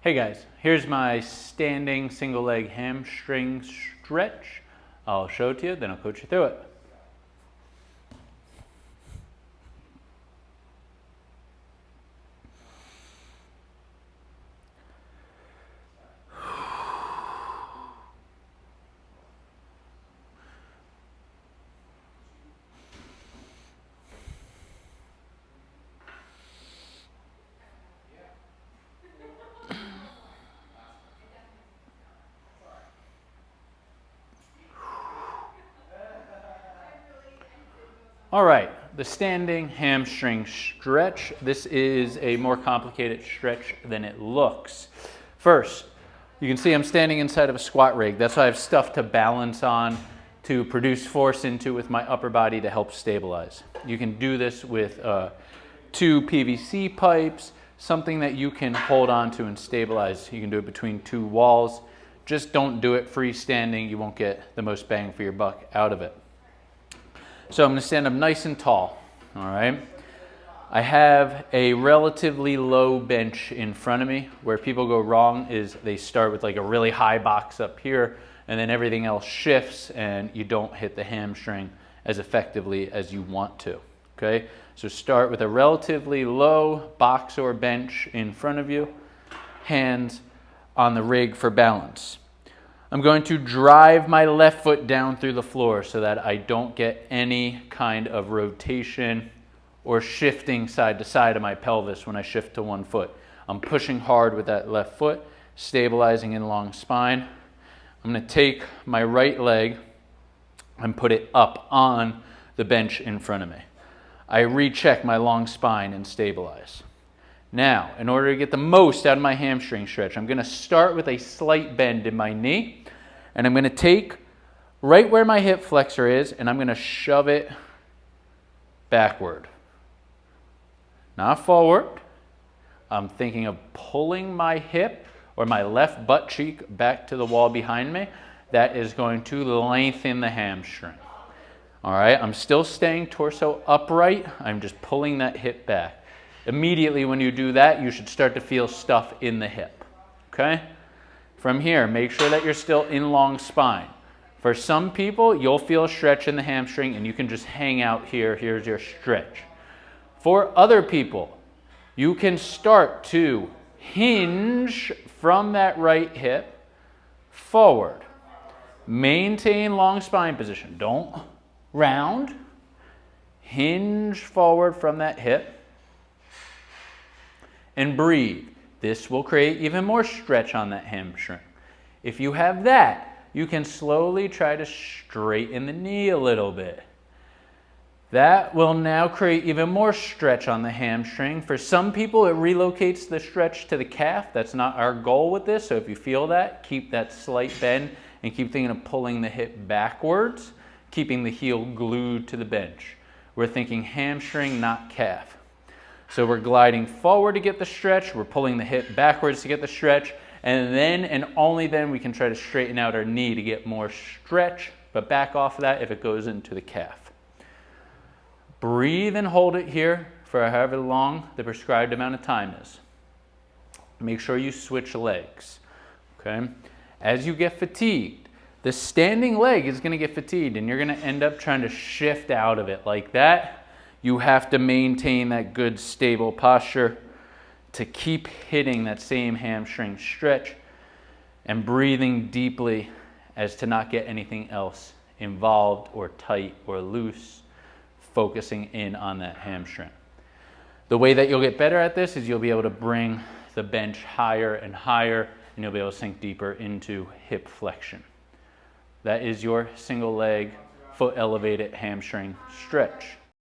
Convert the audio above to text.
Hey guys, here's my standing single leg hamstring stretch. I'll show it to you, then I'll coach you through it. All right, the standing hamstring stretch. This is a more complicated stretch than it looks. First, you can see I'm standing inside of a squat rig. That's why I have stuff to balance on, to produce force into with my upper body to help stabilize. You can do this with 2 PVC pipes, something that you can hold on to and stabilize. You can do it between 2 walls. Just don't do it freestanding. You won't get the most bang for your buck out of it. So I'm going to stand up nice and tall, all right? I have a relatively low bench in front of me. Where people go wrong is they start with like a really high box up here, and then everything else shifts and you don't hit the hamstring as effectively as you want to, okay? So start with a relatively low box or bench in front of you, hands on the rig for balance. I'm going to drive my left foot down through the floor so that I don't get any kind of rotation or shifting side to side of my pelvis when I shift to one foot. I'm pushing hard with that left foot, stabilizing in long spine. I'm going to take my right leg and put it up on the bench in front of me. I recheck my long spine and stabilize. Now, in order to get the most out of my hamstring stretch, I'm going to start with a slight bend in my knee, and I'm going to take right where my hip flexor is, and I'm going to shove it backward. Not forward. I'm thinking of pulling my hip or my left butt cheek back to the wall behind me. That is going to lengthen the hamstring. All right, I'm still staying torso upright. I'm just pulling that hip back. Immediately when you do that, you should start to feel stuff in the hip, okay? From here, make sure that you're still in long spine. For some people, you'll feel a stretch in the hamstring and you can just hang out here. Here's your stretch. For other people, you can start to hinge from that right hip forward. Maintain long spine position. Don't round. Hinge forward from that hip. And breathe. This will create even more stretch on that hamstring. If you have that, you can slowly try to straighten the knee a little bit. That will now create even more stretch on the hamstring. For some people, it relocates the stretch to the calf. That's not our goal with this. So if you feel that, keep that slight bend and keep thinking of pulling the hip backwards, keeping the heel glued to the bench. We're thinking hamstring, not calf. So we're gliding forward to get the stretch, we're pulling the hip backwards to get the stretch, and then and only then we can try to straighten out our knee to get more stretch, but back off of that if it goes into the calf. Breathe and hold it here for however long the prescribed amount of time is. Make sure you switch legs, okay? As you get fatigued, the standing leg is going to get fatigued and you're going to end up trying to shift out of it like that. You have to maintain that good stable posture to keep hitting that same hamstring stretch and breathing deeply as to not get anything else involved or tight or loose, focusing in on that hamstring. The way that you'll get better at this is you'll be able to bring the bench higher and higher, and you'll be able to sink deeper into hip flexion. That is your single leg, foot elevated hamstring stretch.